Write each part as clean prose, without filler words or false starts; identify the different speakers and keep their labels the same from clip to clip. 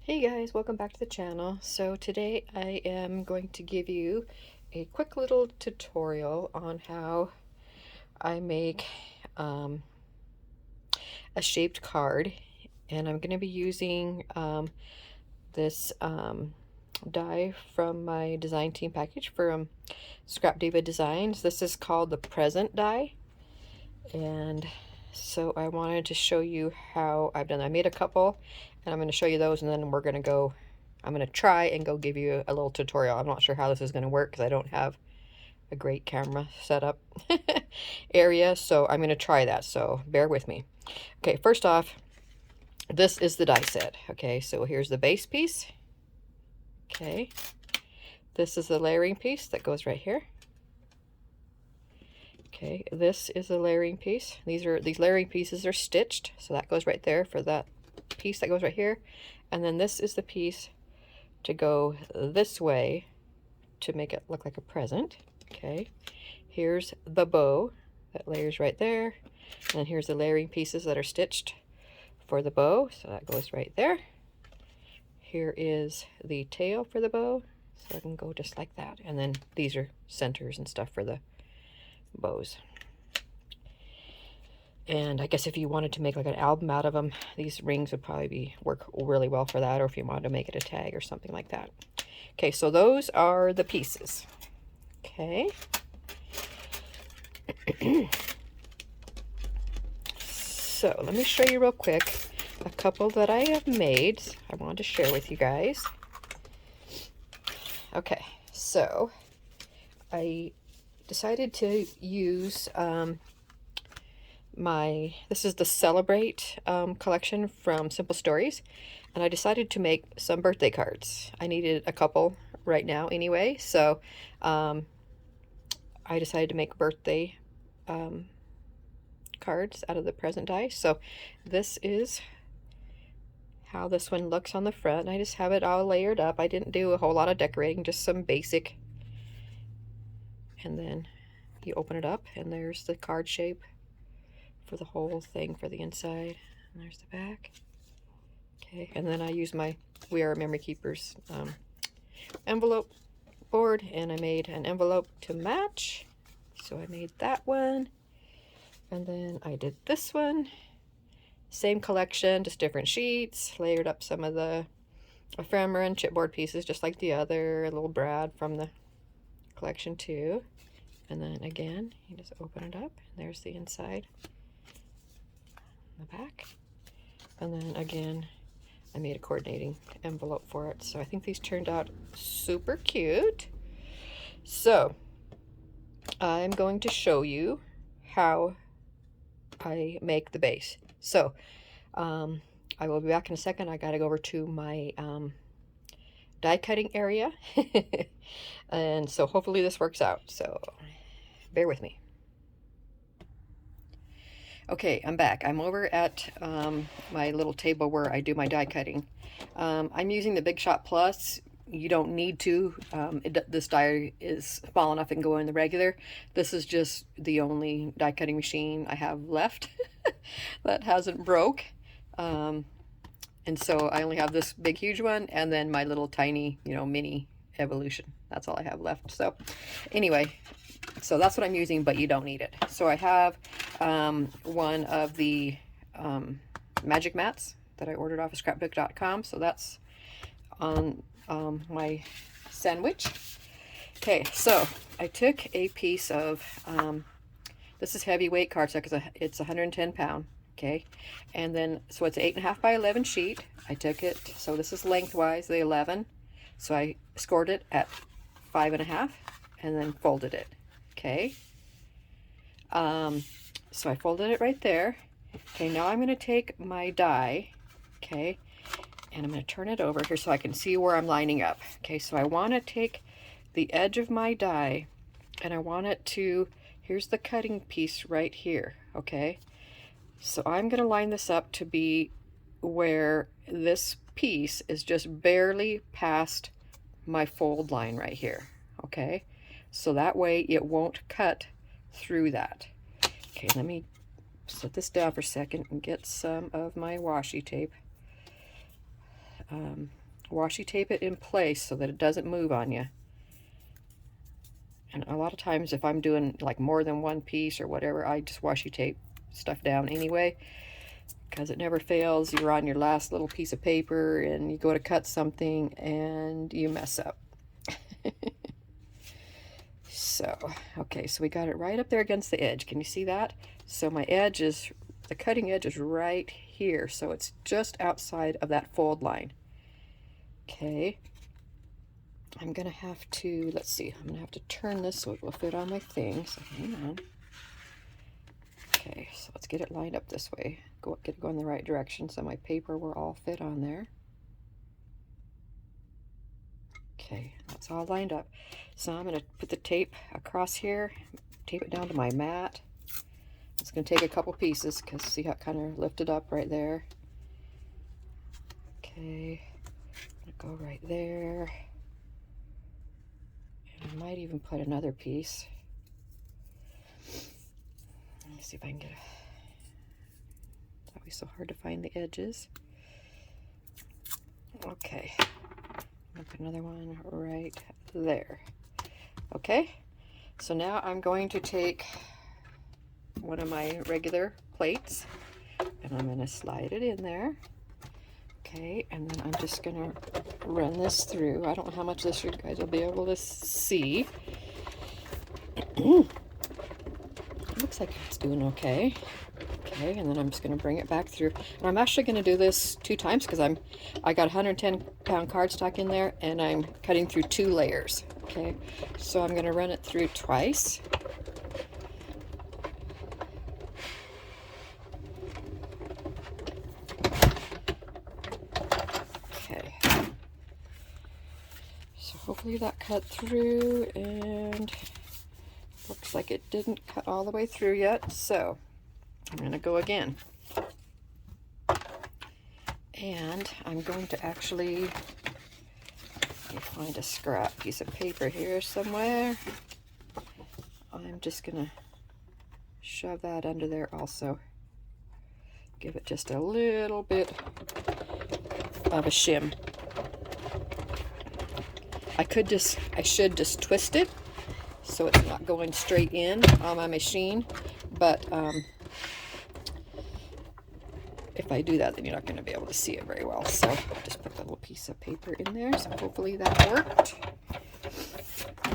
Speaker 1: Hey guys, welcome back to the channel. So today I am going to give you a quick little tutorial on how I make a shaped card, and I'm going to be using this die from my design team package from Scrap Diva Designs. This is called the present die, and so I wanted to show you how I've done. I made a couple and I'm going to show you those, and then I'm going to try and go give you a little tutorial. I'm not sure how this is going to work because I don't have a great camera setup area, so I'm going to try that, so bear with me. Okay, first off, this is the die set. Okay, so here's the base piece. Okay, this is the layering piece that goes right here. Okay, this is a layering piece. These layering pieces are stitched, so that goes right there for that piece that goes right here. And then this is the piece to go this way to make it look like a present. Okay, here's the bow that layers right there. And then here's the layering pieces that are stitched for the bow, so that goes right there. Here is the tail for the bow, so it can go just like that. And then these are centers and stuff for the bows. And I guess if you wanted to make like an album out of them, these rings would probably work really well for that, or if you wanted to make it a tag or something like that. Okay, so those are the pieces. Okay. So let me show you real quick a couple that I have made. I wanted to share with you guys. Okay, so I decided to use this is the Celebrate collection from Simple Stories, and I decided to make some birthday cards. I needed a couple right now anyway, so I decided to make birthday cards out of the present die. So this is how this one looks on the front. I just have it all layered up. I didn't do a whole lot of decorating, just some basic. And then you open it up and there's the card shape for the whole thing for the inside, and there's the back. Okay, and then I use my We Are Memory Keepers envelope board, and I made an envelope to match, so I made that one. And then I did this one, same collection, just different sheets, layered up some of the ephemera and chipboard pieces just like the other little Brad from the collection too. And then again, you just open it up and there's the inside, the back. And then again, I made a coordinating envelope for it. So I think these turned out super cute. So I'm going to show you how I make the base. So I will be back in a second. I got to go over to my die cutting area. And so hopefully this works out. So bear with me. Okay, I'm back. I'm over at my little table where I do my die cutting. I'm using the Big Shot Plus. You don't need to. This die is small enough it can go in the regular. This is just the only die cutting machine I have left that hasn't broke. And so I only have this big huge one and then my little tiny, mini Evolution. That's all I have left. So anyway, so that's what I'm using, but you don't need it. So I have one of the magic mats that I ordered off of scrapbook.com. So that's on my sandwich. Okay, so I took a piece of, this is heavyweight cardstock because it's 110 pound. Okay, and then, so it's an 8.5 by 11 sheet. I took it, so this is lengthwise, the 11. So I scored it at 5.5 and then folded it. Okay. So I folded it right there. Okay, now I'm going to take my die, okay, and I'm going to turn it over here so I can see where I'm lining up. Okay, so I want to take the edge of my die and I want it to, here's the cutting piece right here, okay. So I'm going to line this up to be where this piece is just barely past my fold line right here, okay? So that way it won't cut through that. Okay, let me set this down for a second and get some of my washi tape. washi tape it in place so that it doesn't move on you. And a lot of times if I'm doing like more than one piece or whatever, I just washi tape stuff down anyway, because it never fails. You're on your last little piece of paper and you go to cut something and you mess up. So, okay, so we got it right up there against the edge. Can you see that? So my edge is, the cutting edge is right here. So it's just outside of that fold line. Okay. I'm going to have to, let's see, I'm going to have to turn this so it will fit on my thing. So hang on. Okay, so let's get it lined up this way. Get it going the right direction so my paper will all fit on there. Okay, that's all lined up. So I'm going to put the tape across here, tape it down to my mat. It's going to take a couple pieces because see how it kind of lifted up right there. Okay, I'm going to go right there. And I might even put another piece. Let me see if I can get it. It's always so hard to find the edges. Okay, I'm going to put another one right there. Okay, so now I'm going to take one of my regular plates and I'm going to slide it in there. Okay, and then I'm just going to run this through. I don't know how much this you guys will be able to see. It looks like it's doing okay. Okay, and then I'm just going to bring it back through. And I'm actually going to do this 2 times because I got 110-pound cardstock in there and I'm cutting through 2 layers. Okay, so I'm going to run it through twice. Okay, so hopefully that cut through, and looks like it didn't cut all the way through yet, so I'm going to go again. And I'm going to actually, let me find a scrap piece of paper here somewhere. I'm just going to shove that under there also. Give it just a little bit of a shim. I should just twist it so it's not going straight in on my machine, but if I do that, then you're not going to be able to see it very well. So I'll just put the little piece of paper in there. So hopefully that worked.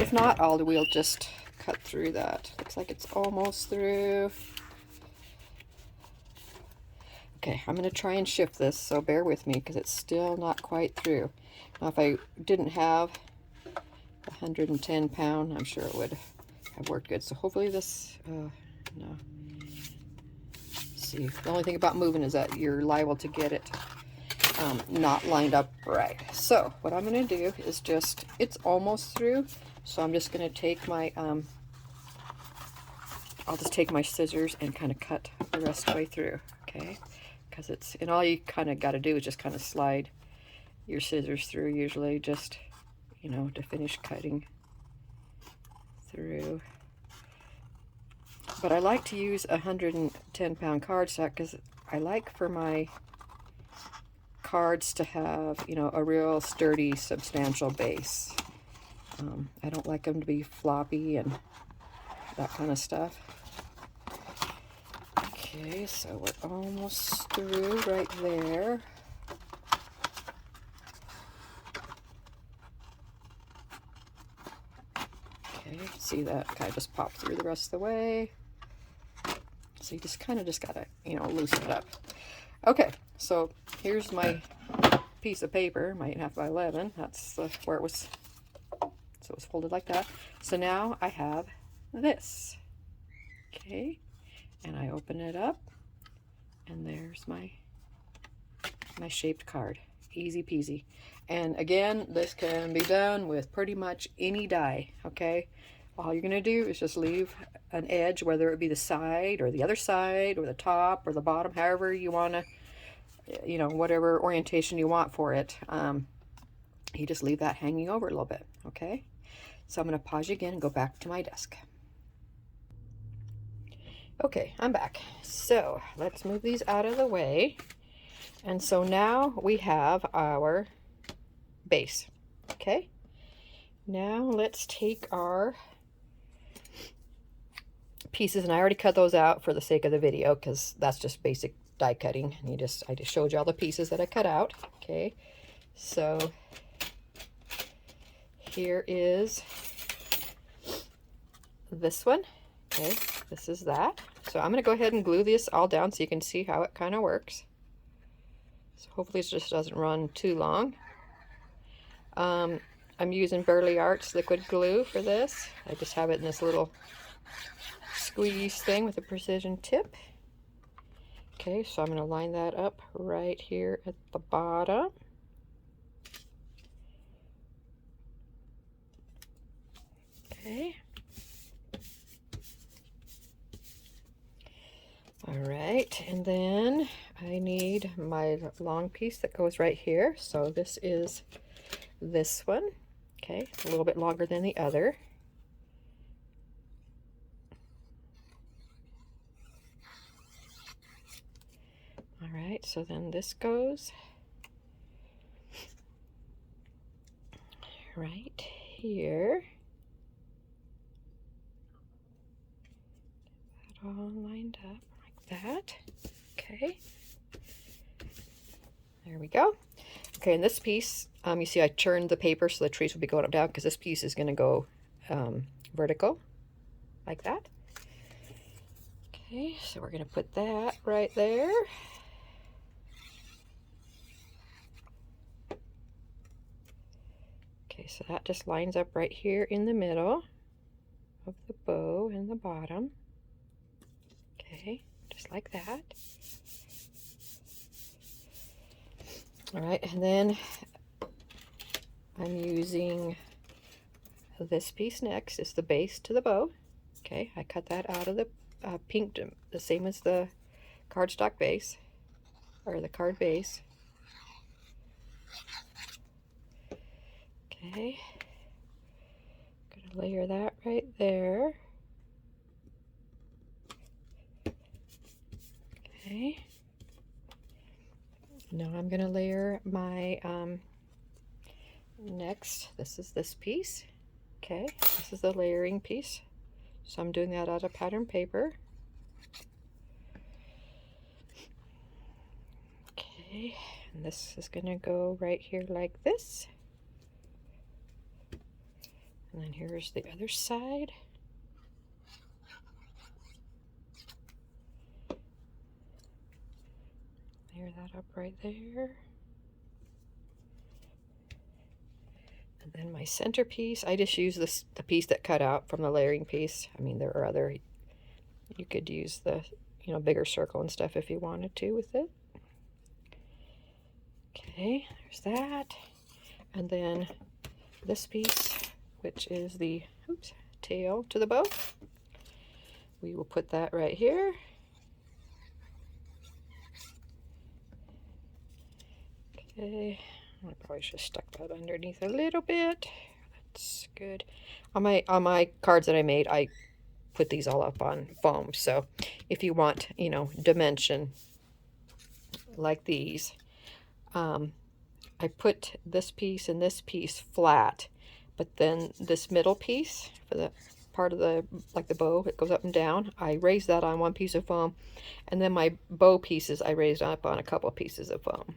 Speaker 1: If not, we'll just cut through that. Looks like it's almost through. Okay, I'm going to try and shift this, so bear with me because it's still not quite through. Now, if I didn't have 110 pound, I'm sure it would have worked good. So hopefully this, no. See, the only thing about moving is that you're liable to get it not lined up right. So what I'm going to do is just, it's almost through, so I'm just going to take my, I'll just take my scissors and kind of cut the rest of the way through, okay? Because it's, and all you kind of got to do is just kind of slide your scissors through, usually just, you know, to finish cutting through. But I like to use 110-pound cardstock because I like for my cards to have, you know, a real sturdy, substantial base. I don't like them to be floppy and that kind of stuff. Okay, so we're almost through right there. Okay, see that kind of just popped through the rest of the way. So you just kind of just gotta, you know, loosen it up. Okay, so here's my piece of paper, my 8.5 by 11. That's where it was. So it was folded like that. So now I have this. Okay, and I open it up, and there's my shaped card. Easy peasy. And again, this can be done with pretty much any die. Okay, all you're gonna do is just leave an edge, whether it be the side or the other side or the top or the bottom, however you want to, you know, whatever orientation you want for it. You just leave that hanging over a little bit. Okay, so I'm going to pause you again and go back to my desk. Okay, I'm back. So let's move these out of the way. and so now we have our base. Okay, now let's take our pieces, and I already cut those out for the sake of the video because that's just basic die cutting. And I just showed you all the pieces that I cut out. Okay, so here is this one. Okay, this is that. So I'm going to go ahead and glue this all down so you can see how it kind of works. So hopefully it just doesn't run too long. I'm using Burley Arts liquid glue for this. I just have it in this little squeeze thing with a precision tip. Okay, so I'm going to line that up right here at the bottom. Okay. All right, and then I need my long piece that goes right here. So this is this one. Okay, a little bit longer than the other. All right, so then this goes right here. Get that all lined up like that. Okay, there we go. Okay, and this piece, you see I churned the paper so the trees will be going up down because this piece is going to go vertical like that. Okay, so we're going to put that right there. Okay, so that just lines up right here in the middle of the bow and the bottom. Okay, just like that. All right, and then I'm using this piece next. It's the base to the bow. Okay, I cut that out of the pink, the same as the cardstock base, or the card base. Okay, gonna layer that right there. Okay, now I'm gonna layer my next. This is this piece. Okay, this is the layering piece. So I'm doing that out of pattern paper. Okay, and this is gonna go right here like this. And then here's the other side. Layer that up right there. And then my centerpiece, I just use the piece that cut out from the layering piece. I mean, there are other, you could use the, bigger circle and stuff if you wanted to with it. Okay, there's that. And then this piece, which is the tail to the bow. We will put that right here. Okay, I probably should have stuck that underneath a little bit. That's good. On my cards that I made, I put these all up on foam. So if you want, dimension like these, I put this piece and this piece flat, but then this middle piece for the part of the, like the bow, it goes up and down. I raised that on one piece of foam, and then my bow pieces I raised up on a couple of pieces of foam.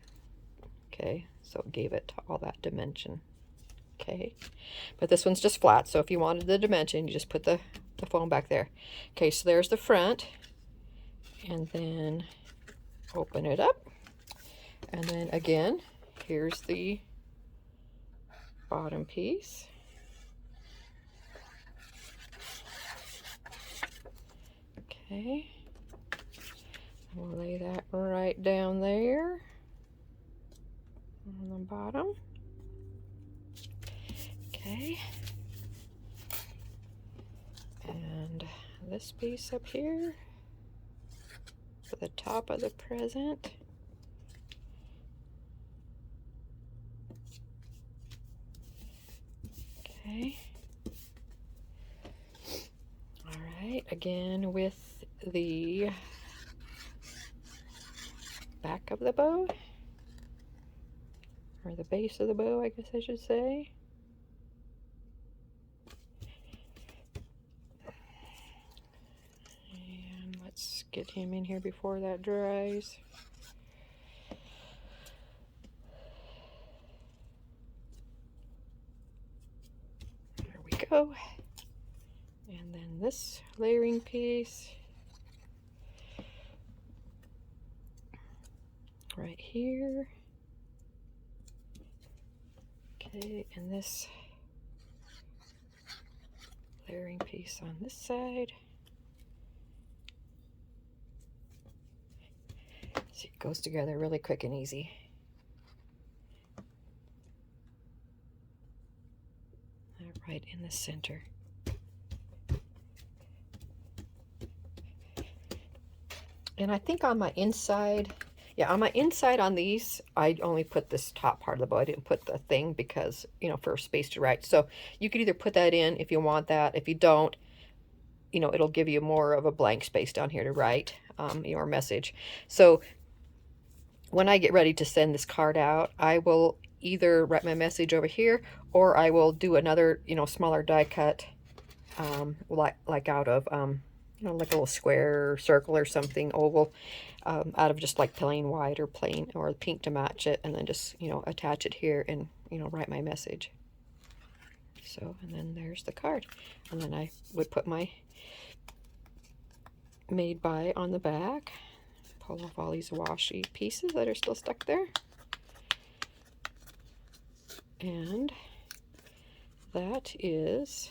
Speaker 1: Okay, so it gave it all that dimension. Okay, but this one's just flat, so if you wanted the dimension, you just put the foam back there. Okay, so there's the front, and then open it up, and then again, here's the bottom piece. Okay, we'll lay that right down there on the bottom. Okay, and this piece up here for the top of the present. Okay, all right, again with the back of the bow. or the base of the bow, I guess I should say. And let's get him in here before that dries. There we go. And then this layering piece right here. Okay, and this layering piece on this side. See, it goes together really quick and easy. Right in the center. And I think on my inside, yeah, on my inside on these, I only put this top part of the bow. I didn't put the thing because, you know, for space to write. So you could either put that in if you want that. If you don't, you know, it'll give you more of a blank space down here to write your message. So when I get ready to send this card out, I will either write my message over here, or I will do another, you know, smaller die cut, like out of, you know, like a little square or circle or something, oval, out of just like plain white or plain or pink to match it, and then just, you know, attach it here and, you know, write my message. So, and then there's the card. And then I would put my made by on the back, pull off all these washi pieces that are still stuck there. And that is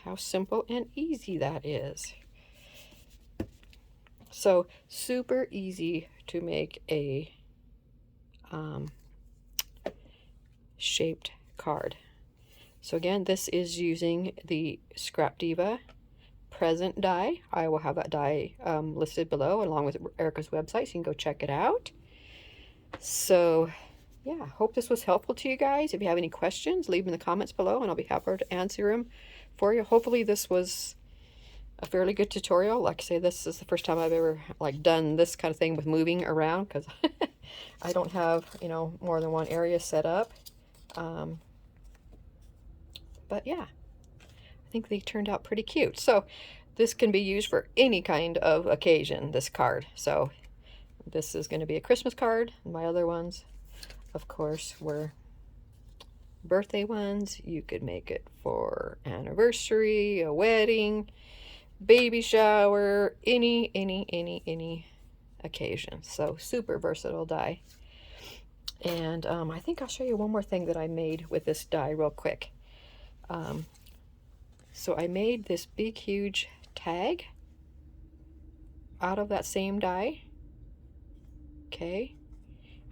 Speaker 1: how simple and easy that is. So super easy to make a shaped card. So again, this is using the Scrap Diva present die. I will have that die listed below along with Erica's website, so you can go check it out. So yeah, hope this was helpful to you guys. If you have any questions, leave them in the comments below and I'll be happy to answer them for you. Hopefully this was a fairly good tutorial. Like I say, this is the first time I've ever like done this kind of thing with moving around, because I don't have, you know, more than one area set up. But yeah, I think they turned out pretty cute. So this can be used for any kind of occasion, this card. So this is going to be a Christmas card. My other ones, of course, were birthday ones. You could make it for anniversary, a wedding, baby shower, any occasion. So super versatile die. And I think I'll show you one more thing that I made with this die real quick. So I made this big huge tag out of that same die. Okay,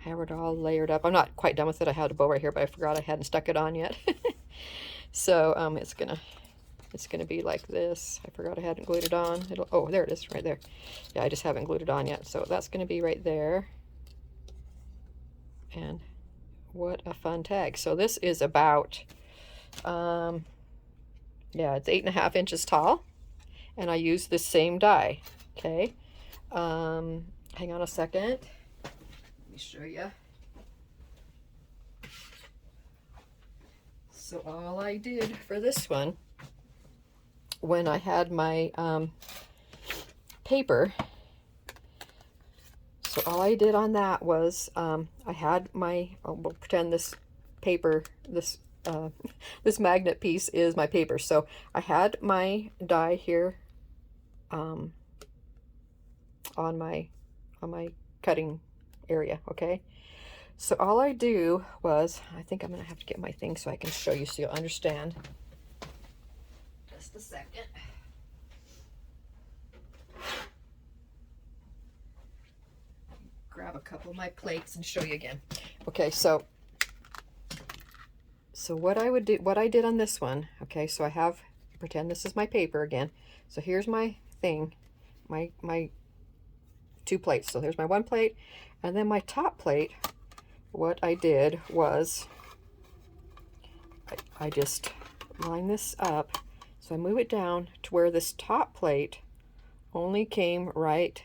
Speaker 1: I have it all layered up. I'm not quite done with it. I had a bow right here, but I forgot I hadn't stuck it on yet. So it's gonna be like this. I forgot I hadn't glued it on. Oh, there it is, right there. Yeah, I just haven't glued it on yet. So that's gonna be right there. And what a fun tag. So this is about, yeah, it's 8.5 inches tall, and I use this same die. Okay, hang on a second. Let me show you. So all I did for this one, when I had my paper, so all I did on that was I had my, we'll pretend this paper, this this magnet piece is my paper. So I had my die here on my cutting area. Okay, so all I do was, I think I'm gonna have to get my thing so I can show you so you'll understand. Just a second. Grab a couple of my plates and show you again. Okay, so what I would do, what I did on this one, okay, so I have, pretend this is my paper again. So here's my thing, my 2 plates. So there's my 1 plate, and then my top plate, what I did was I just line this up. So I move it down to where this top plate only came right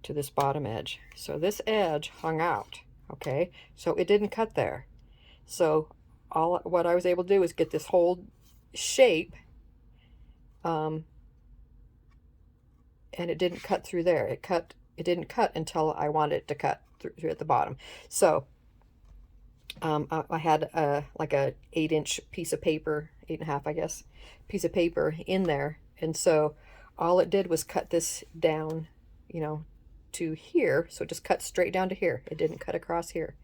Speaker 1: to this bottom edge. So this edge hung out, okay? So it didn't cut there. So what I was able to do is get this whole shape, and it didn't cut through there. It didn't cut until I wanted it to cut through at the bottom. So I had like a 8-inch piece of paper, 8.5, I guess, piece of paper in there, and so all it did was cut this down, you know, to here. So it just cut straight down to here. It didn't cut across here.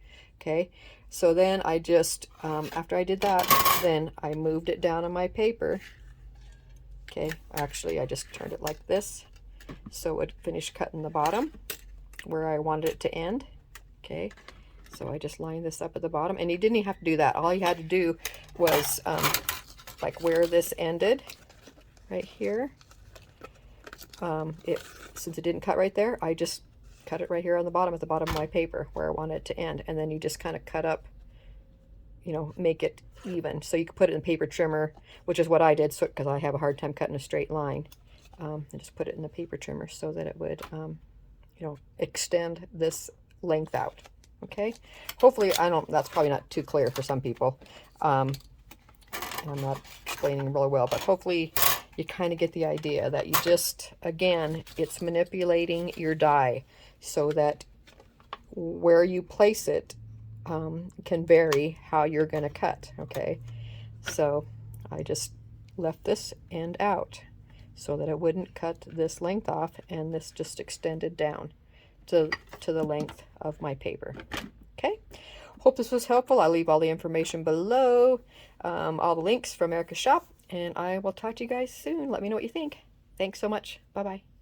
Speaker 1: Okay, so then I just after I did that, then I moved it down on my paper. Okay, actually I just turned it like this so it finished cutting the bottom where I wanted it to end. Okay, so I just lined this up at the bottom, and you didn't even have to do that. All you had to do was like where this ended right here, since it didn't cut right there, I just cut it right here on the bottom, at the bottom of my paper where I wanted it to end, and then you just kind of cut up, you know, make it even. So you could put it in paper trimmer, which is what I did, so because I have a hard time cutting a straight line, and just put it in the paper trimmer so that it would you know, extend this length out. Okay, hopefully that's probably not too clear for some people. I'm not explaining really well, but hopefully you kind of get the idea that you just, again, it's manipulating your die so that where you place it can vary how you're going to cut. Okay, so I just left this end out so that it wouldn't cut this length off, and this just extended down to the length of my paper. Okay, hope this was helpful. I'll leave all the information below, all the links from Erica's shop, and I will talk to you guys soon. Let me know what you think. Thanks so much. Bye-bye.